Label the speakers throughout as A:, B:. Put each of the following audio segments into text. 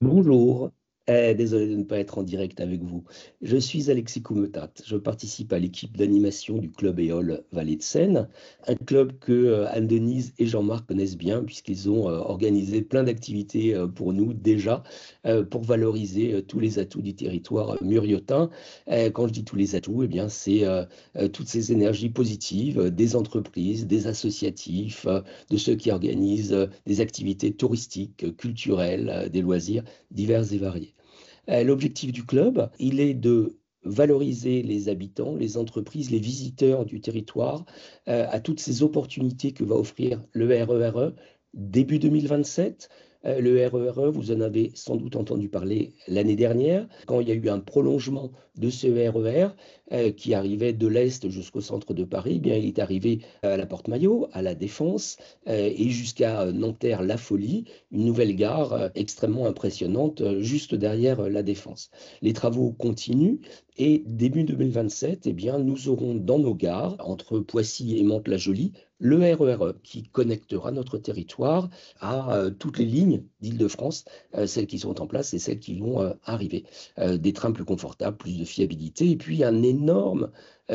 A: Bonjour. Désolé de ne pas être en direct avec vous. Je suis Alexis Koumetat. Je participe à l'équipe d'animation du club Éole Vallée de Seine, un club que Anne-Denise et Jean-Marc connaissent bien puisqu'ils ont organisé plein d'activités pour nous déjà pour valoriser tous les atouts du territoire murriotin. Quand je dis tous les atouts, eh bien c'est toutes ces énergies positives des entreprises, des associatifs, de ceux qui organisent des activités touristiques, culturelles, des loisirs divers et variés. L'objectif du club, il est de valoriser les habitants, les entreprises, les visiteurs du territoire à toutes ces opportunités que va offrir le RERE début 2027. Le RERE, vous en avez sans doute entendu parler l'année dernière, quand il y a eu un prolongement de ce RER qui arrivait de l'Est jusqu'au centre de Paris. Eh bien, il est arrivé à la Porte-Maillot, à la Défense et jusqu'à Nanterre-La Folie, une nouvelle gare extrêmement impressionnante juste derrière la Défense. Les travaux continuent et début 2027, eh bien, nous aurons dans nos gares, entre Poissy et Mantes-la-Jolie, le RERE qui connectera notre territoire à toutes les lignes d'Île-de-France, celles qui sont en place et celles qui vont arriver. Des trains plus confortables, plus de fiabilité et puis un énorme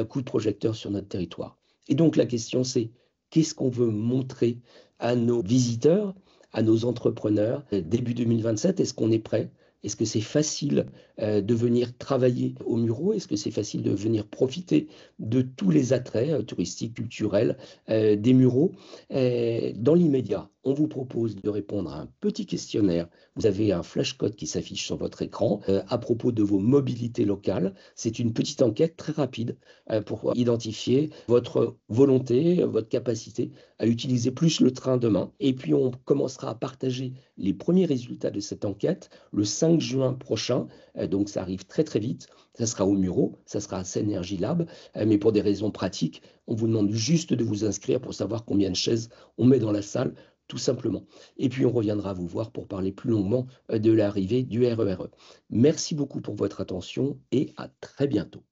A: coup de projecteur sur notre territoire. Et donc la question c'est, qu'est-ce qu'on veut montrer à nos visiteurs, à nos entrepreneurs début 2027? Est-ce qu'on est prêt? Est-ce que c'est facile de venir travailler au Muro? Est-ce que c'est facile de venir profiter de tous les attraits touristiques, culturels des Mureaux? Dans l'immédiat, on vous propose de répondre à un petit questionnaire. Vous avez un flashcode qui s'affiche sur votre écran à propos de vos mobilités locales. C'est une petite enquête très rapide pour identifier votre volonté, votre capacité à utiliser plus le train demain. Et puis, on commencera à partager les premiers résultats de cette enquête le 5 juin prochain. Donc, ça arrive très, très vite. Ça sera au Muro, ça sera à Synergie Lab. Mais pour des raisons pratiques, on vous demande juste de vous inscrire pour savoir combien de chaises on met dans la salle, tout simplement. Et puis, on reviendra vous voir pour parler plus longuement de l'arrivée du RERE. Merci beaucoup pour votre attention et à très bientôt.